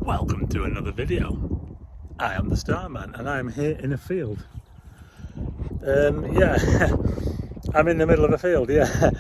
Welcome to another video. I am the Starman and I am here in a field. Yeah, I'm in the middle of a field, yeah.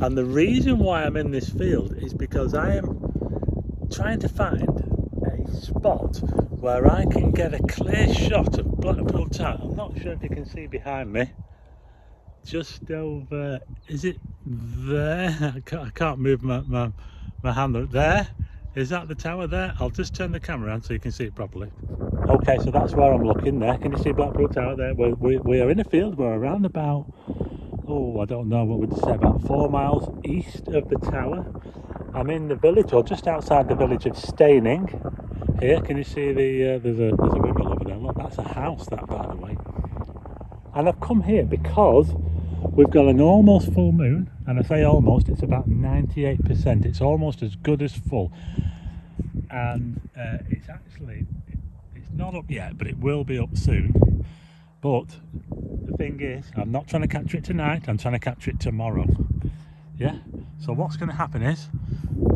And the reason why I'm in this field is because I am trying to find a spot where I can get a clear shot of Blackpool Tower. I'm not sure if you can see behind me. Just over, is it there? I can't move my hand there. Is that the tower there? I'll just turn the camera around so you can see it properly. Okay, so that's where I'm looking there. Can you see Blackpool Tower there? We are in a field. We're around about, I don't know, what would you say, about 4 miles east of the tower. I'm in the village, or just outside the village of Staining. Here, can you see there's a windmill over there? Look, that's a house, that, by the way. And I've come here because we've got an almost full moon, and I say almost, it's about 98%. It's almost as good as full. And it's not up yet, but it will be up soon. But the thing is, I'm not trying to capture it tonight, I'm trying to capture it tomorrow. Yeah, so what's going to happen is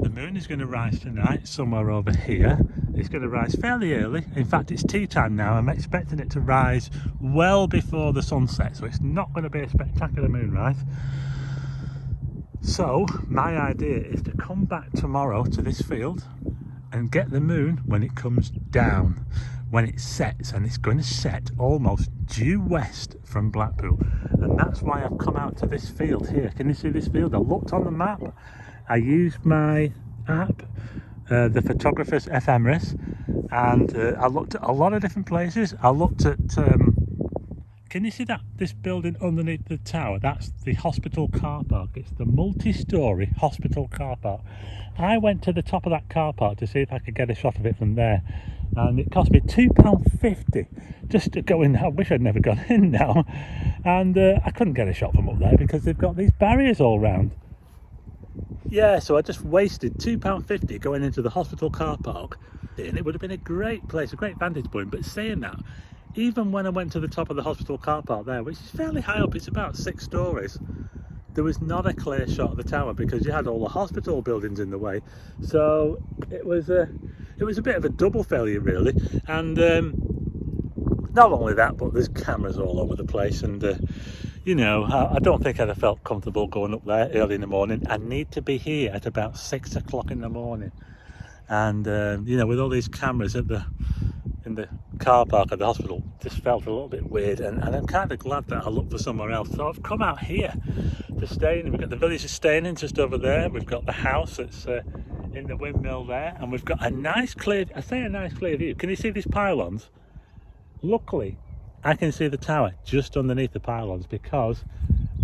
the moon is going to rise tonight somewhere over here. It's going to rise fairly early. In fact, it's tea time now. I'm expecting it to rise well before the sunset, so it's not going to be a spectacular moonrise. So my idea is to come back tomorrow to this field and get the moon when it comes down, when it sets, and it's going to set almost due west from Blackpool. And that's why I've come out to this field here. Can you see this field? I looked on the map, I used my app, the photographer's ephemeris, and I looked at a lot of different places. I looked at, can you see that, this building underneath the tower? That's the hospital car park. It's the multi-storey hospital car park. I went to the top of that car park to see if I could get a shot of it from there, and it cost me £2.50 just to go in. I wish I'd never gone in now. And I couldn't get a shot from up there because they've got these barriers all round. Yeah, so I just wasted £2.50 going into the hospital car park, and it would have been a great place, a great vantage point. But saying that, even when I went to the top of the hospital car park there, which is fairly high up, it's about 6 stories, there was not a clear shot of the tower because you had all the hospital buildings in the way. So it was a bit of a double failure, really. And not only that, but there's cameras all over the place, and I don't think I'd have felt comfortable going up there early in the morning. I need to be here at about 6 o'clock in the morning, and with all these cameras in the car park at the hospital, just felt a little bit weird, and I'm kind of glad that I looked for somewhere else. So I've come out here to Staining. We've got the village of Staining just over there. We've got the house that's in the windmill there, and we've got a nice clear view. Can you see these pylons? Luckily, I can see the tower just underneath the pylons, because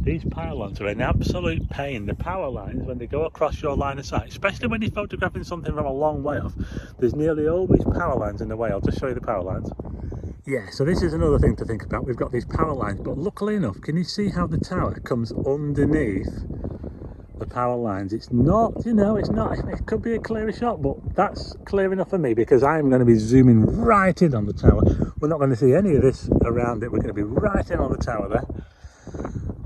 these pylons are an absolute pain. The power lines, when they go across your line of sight, especially when you're photographing something from a long way off, there's nearly always power lines in the way. I'll just show you the power lines. Yeah, so this is another thing to think about. We've got these power lines, but luckily enough, can you see how the tower comes underneath the power lines? It's not, it could be a clearer shot, but that's clear enough for me because I'm going to be zooming right in on the tower. We're not going to see any of this around it. We're going to be right in on the tower there.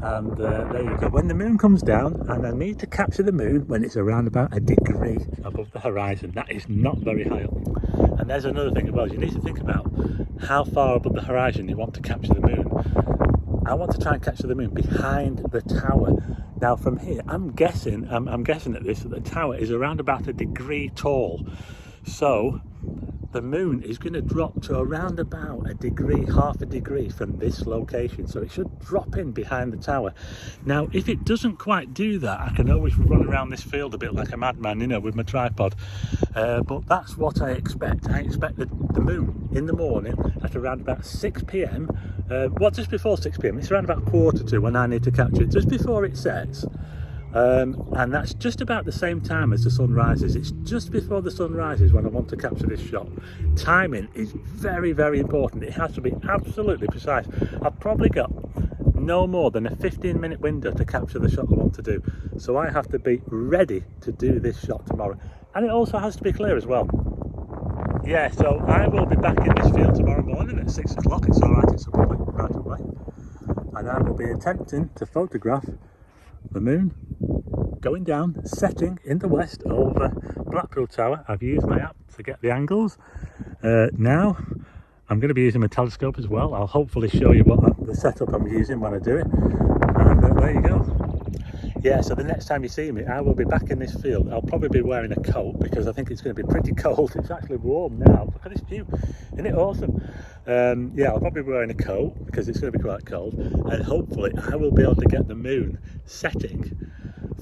And there you go. When the moon comes down, and I need to capture the moon when it's around about 1 degree above the horizon. That is not very high up. And there's another thing as well. You need to think about how far above the horizon you want to capture the moon. I want to try and capture the moon behind the tower. Now from here, I'm guessing at this, that the tower is around about 1 degree tall. So the moon is going to drop to around about 1 degree, half a degree from this location. So it should drop in behind the tower. Now, if it doesn't quite do that, I can always run around this field a bit like a madman, with my tripod. But that's what I expect. I expect the moon in the morning at around about 6 p.m. Just before 6 p.m. It's around about 1:45 when I need to capture it, just before it sets. And that's just about the same time as the sun rises. It's just before the sun rises when I want to capture this shot. Timing is very, very important. It has to be absolutely precise. I've probably got no more than a 15-minute window to capture the shot I want to do. So I have to be ready to do this shot tomorrow. And it also has to be clear as well. Yeah, so I will be back in this field tomorrow morning at 6 o'clock. It's all right, it's a public right away. And I will be attempting to photograph the moon going down, setting in the west over Blackpool Tower. I've used my app to get the angles. Now I'm going to be using my telescope as well. I'll hopefully show you what the setup I'm using when I do it. And there you go. Yeah, so the next time you see me, I will be back in this field. I'll probably be wearing a coat because I think it's going to be pretty cold. It's actually warm now. Look at this view. Isn't it awesome? Yeah, I'll probably be wearing a coat because it's going to be quite cold. And hopefully I will be able to get the moon setting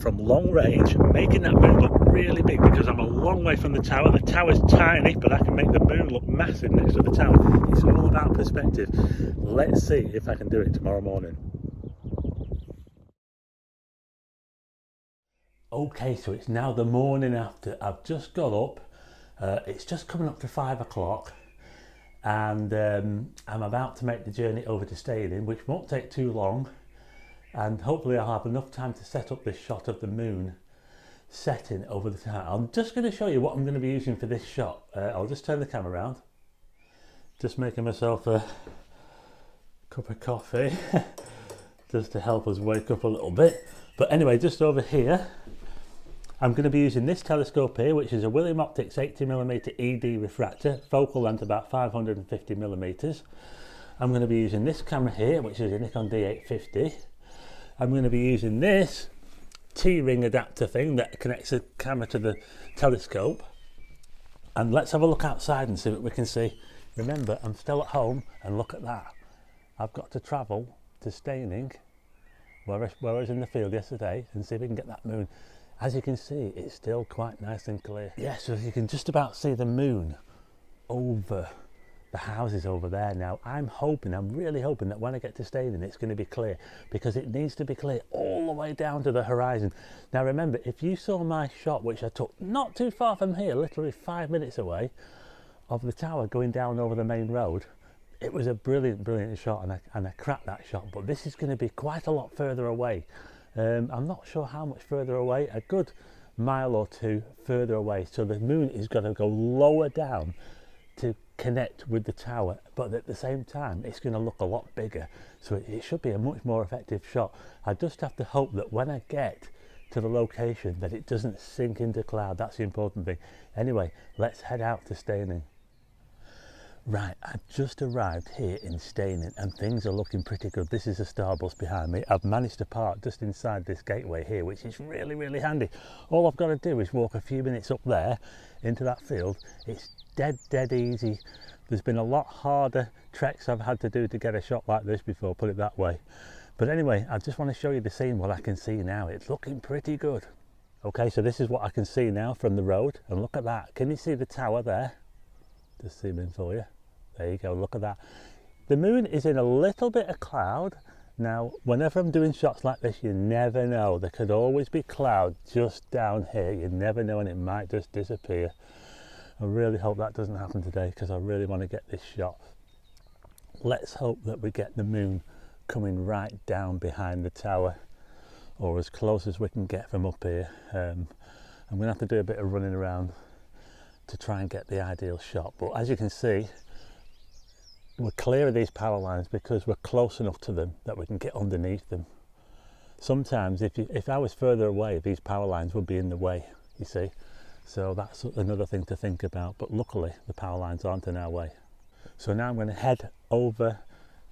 from long range, making that moon look really big because I'm a long way from the tower. The tower's tiny, but I can make the moon look massive next to the tower. It's all about perspective. Let's see if I can do it tomorrow morning. Okay, so it's now the morning after. I've just got up. It's just coming up to 5 o'clock, and I'm about to make the journey over to Staying, which won't take too long. And hopefully I'll have enough time to set up this shot of the moon setting over the tower. I'm just going to show you what I'm going to be using for this shot. I'll just turn the camera around. Just making myself a cup of coffee just to help us wake up a little bit. But anyway, just over here, I'm going to be using this telescope here, which is a William Optics 80mm ED refractor, focal length about 550mm. I'm going to be using this camera here, which is a Nikon D850. I'm going to be using this T-ring adapter thing that connects the camera to the telescope. And let's have a look outside and see what we can see. Remember, I'm still at home, and look at that. I've got to travel to Staying, where I was in the field yesterday, and see if we can get that moon. As you can see, it's still quite nice and clear. Yeah, so you can just about see the moon over the houses over there now. I'm really hoping that when I get to Staying, it's going to be clear, because it needs to be clear all the way down to the horizon. Now remember, if you saw my shot, which I took not too far from here, literally 5 minutes away, of the tower going down over the main road, it was a brilliant shot, and I cracked that shot. But this is going to be quite a lot further away. I'm not sure how much further away, a good mile or two further away. So the moon is going to go lower down to connect with the tower, but at the same time it's going to look a lot bigger, so it should be a much more effective shot. I just have to hope that when I get to the location that it doesn't sink into cloud. That's the important thing. Anyway, let's head out to Staying. Right, I've just arrived here in Staying, and things are looking pretty good. This is a Starbucks behind me. I've managed to park just inside this gateway here, which is really handy. All I've got to do is walk a few minutes up there into that field. It's dead easy. There's been a lot harder treks I've had to do to get a shot like this before, put it that way. But anyway, I just want to show you the scene, what I can see now. It's looking pretty good. Okay, so this is what I can see now from the road, and look at that. Can you see the tower there? Just zoom in for you. There you go, look at that. The moon is in a little bit of cloud. Now, whenever I'm doing shots like this, you never know. There could always be cloud just down here. You never know, and it might just disappear. I really hope that doesn't happen today, because I really want to get this shot. Let's hope that we get the moon coming right down behind the tower, or as close as we can get from up here. I'm going to have to do a bit of running around to try and get the ideal shot. But as you can see, we're clear of these power lines because we're close enough to them that we can get underneath them. Sometimes if I was further away, these power lines would be in the way, you see. So that's another thing to think about, but luckily the power lines aren't in our way. So now I'm going to head over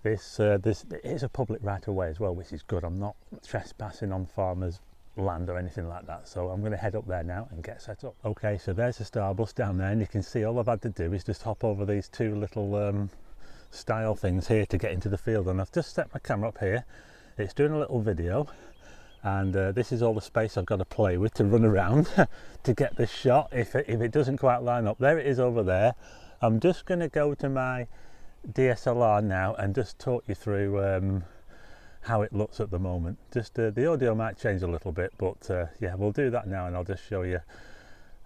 this, it is a public right of way as well, which is good. I'm not trespassing on farmers' land or anything like that, so I'm going to head up there now and get set up. Okay, so there's the Starbus down there, and you can see all I've had to do is just hop over these two little style things here to get into the field, and I've just set my camera up here. It's doing a little video, and this is all the space I've got to play with to run around to get this shot if it doesn't quite line up. There it is over there. I'm just going to go to my DSLR now and just talk you through how it looks at the moment. Just the audio might change a little bit, but yeah, we'll do that now, and I'll just show you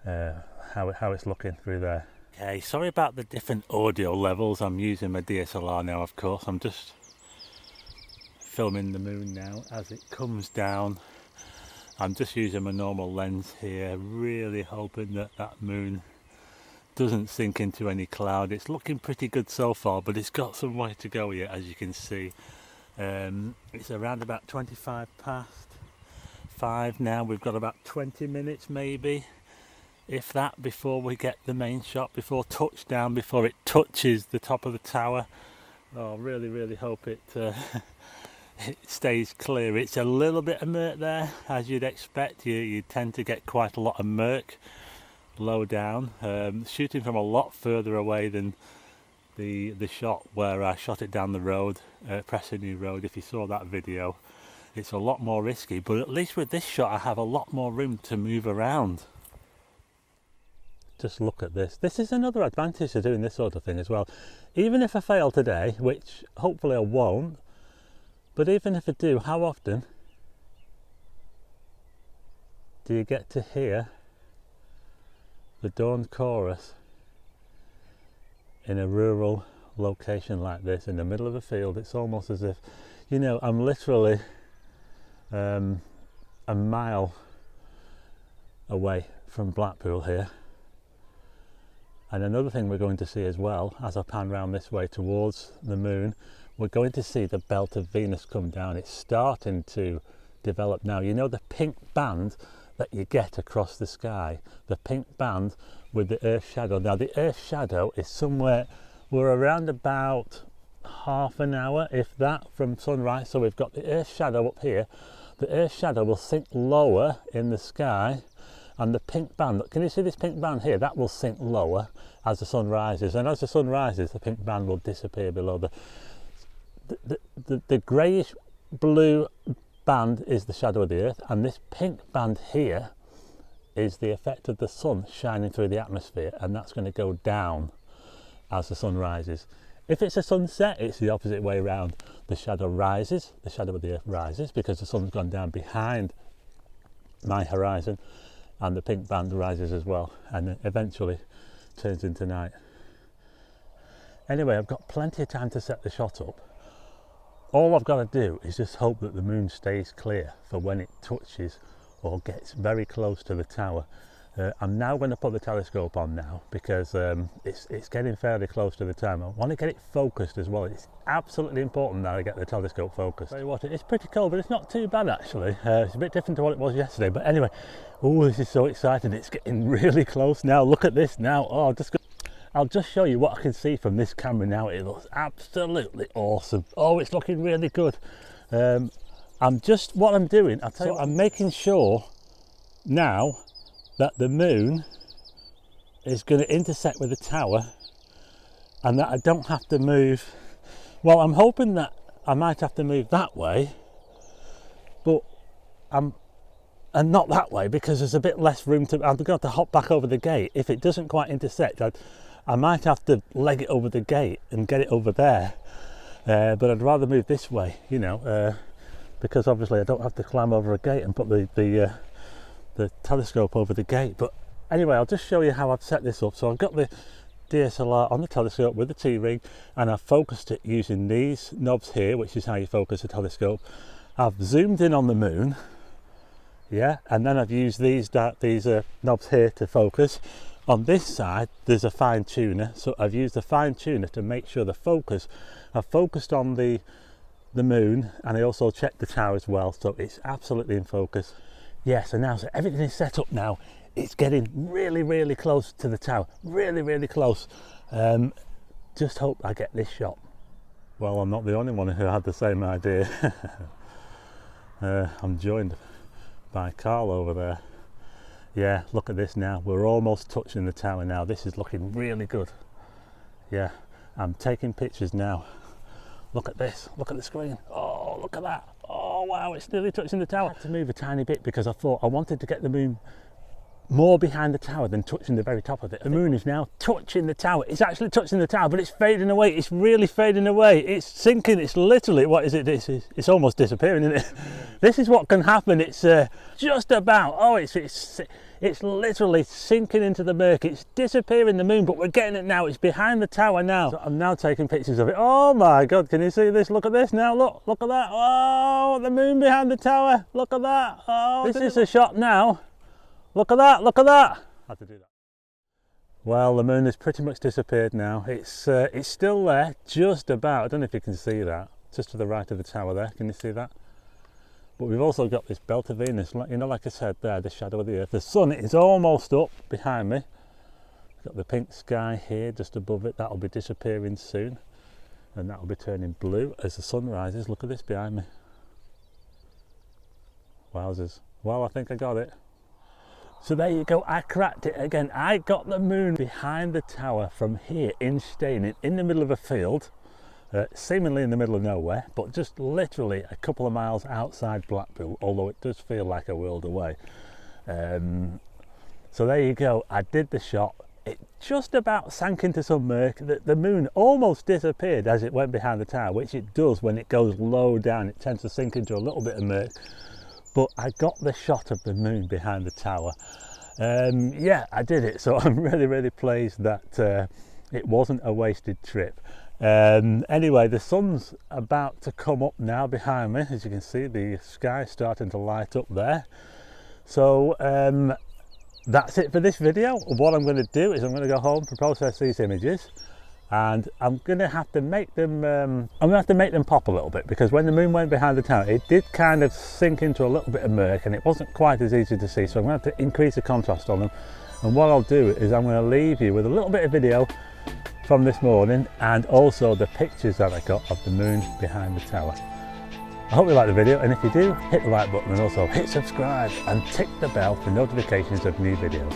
how it's looking through there. Okay, sorry about the different audio levels. I'm using my DSLR now, of course. I'm just filming the moon now as it comes down. I'm just using my normal lens here, really hoping that that moon doesn't sink into any cloud. It's looking pretty good so far, but it's got some way to go yet, as you can see. It's around about 25 past 5 now. We've got about 20 minutes maybe, if that, before we get the main shot, before touchdown, before it touches the top of the tower. Oh, really hope it it stays clear. It's a little bit of murk there, as you'd expect. You tend to get quite a lot of murk low down. Shooting from a lot further away than the shot where I shot it down the road, Preston Road. If you saw that video, it's a lot more risky, but at least with this shot I have a lot more room to move around. Just look at this. This is another advantage to doing this sort of thing as well. Even if I fail today, which hopefully I won't, but even if I do, how often do you get to hear the dawn chorus in a rural location like this, in the middle of a field? It's almost as if, you know, I'm literally a mile away from Blackpool here. And another thing we're going to see as well, as I pan round this way towards the moon, we're going to see the belt of Venus come down. It's starting to develop now. You know the pink band that you get across the sky, the pink band with the Earth shadow. Now the Earth shadow is somewhere, we're around about half an hour, if that, from sunrise. So we've got the Earth shadow up here. The Earth shadow will sink lower in the sky, and the pink band, can you see this pink band here? That will sink lower as the sun rises, and as the sun rises the pink band will disappear below. The greyish blue band is the shadow of the Earth, and this pink band here is the effect of the sun shining through the atmosphere, and that's going to go down as the sun rises. If it's a sunset, it's the opposite way around. The shadow rises, the shadow of the Earth rises, because the sun's gone down behind my horizon, and the pink band rises as well, and then eventually turns into night. Anyway, I've got plenty of time to set the shot up. All I've got to do is just hope that the moon stays clear for when it touches or gets very close to the tower. I'm now going to put the telescope on now, because it's getting fairly close to the tower. I want to get it focused as well. It's absolutely important that I get the telescope focused. Tell you what, it's pretty cold, but it's not too bad actually. It's a bit different to what it was yesterday, but anyway, oh, this is so exciting. It's getting really close now. Look at this now. Oh, I'll just show you what I can see from this camera now. It looks absolutely awesome. Oh, it's looking really good. What I'm doing, I'll tell you what, I'm making sure now that the moon is going to intersect with the tower, and that I don't have to move. Well, I'm hoping that I might have to move that way, but and not that way, because there's a bit less room to. I'm going to have to hop back over the gate. If it doesn't quite intersect, I might have to leg it over the gate and get it over there, but I'd rather move this way, you know, because obviously I don't have to climb over a gate and put the telescope over the gate. But anyway, I'll just show you how I've set this up. So I've got the DSLR on the telescope with the T-ring, and I've focused it using these knobs here, which is how you focus a telescope. I've zoomed in on the moon, yeah, and then I've used these knobs here to focus. On this side there's a fine tuner, so I've used a fine tuner to make sure the focus, I've focused on the moon, and I also checked the tower as well, so it's absolutely in focus. Yes, and now so everything is set up now. It's getting really close to the tower, really close. Just hope I get this shot. Well, I'm not the only one who had the same idea. I'm joined by Carl over there. Yeah, look at this now. We're almost touching the tower now. This is looking really good. Yeah, I'm taking pictures now. Look at this, look at the screen. Oh, look at that. Oh wow, it's nearly touching the tower. I had to move a tiny bit because I thought I wanted to get the moon more behind the tower than touching the very top of it. The moon is now touching the tower. It's actually touching the tower, but it's fading away. It's really fading away. It's sinking. It's literally, what is it? It's almost disappearing, isn't it? This is what can happen. It's just about, oh, it's literally sinking into the murk. It's disappearing, the moon, but we're getting it now. It's behind the tower now. So I'm now taking pictures of it. Oh my God, can you see this? Look at this now, look at that. Oh, the moon behind the tower. Look at that. Oh, this is a shot now. Look at that, look at that. I had to do that. Well, the moon has pretty much disappeared now. It's still there, just about. I don't know if you can see that. Just to the right of the tower there, can you see that? But we've also got this belt of Venus, you know, like I said there, the shadow of the Earth. The sun is almost up behind me. Got the pink sky here just above it. That'll be disappearing soon, and that'll be turning blue as the sun rises. Look at this behind me. Wowzers. Well, I think I got it. So there you go, I cracked it again. I got the moon behind the tower from here in Staining, in the middle of a field, seemingly in the middle of nowhere, but just literally a couple of miles outside Blackpool, although it does feel like a world away. So there you go, I did the shot. It just about sank into some murk. The moon almost disappeared as it went behind the tower, which it does when it goes low down. It tends to sink into a little bit of murk. But I got the shot of the moon behind the tower. Yeah, I did it. So I'm really, really pleased that it wasn't a wasted trip. Anyway, the sun's about to come up now behind me. As you can see, the sky's starting to light up there. So that's it for this video. What I'm going to do is I'm going to go home to process these images, and I'm going to have to make them pop a little bit, because when the moon went behind the tower, it did kind of sink into a little bit of murk and it wasn't quite as easy to see. So I'm going to have to increase the contrast on them, and what I'll do is I'm going to leave you with a little bit of video from this morning and also the pictures that I got of the moon behind the tower. I hope you like the video, and if you do, hit the like button and also hit subscribe and tick the bell for notifications of new videos.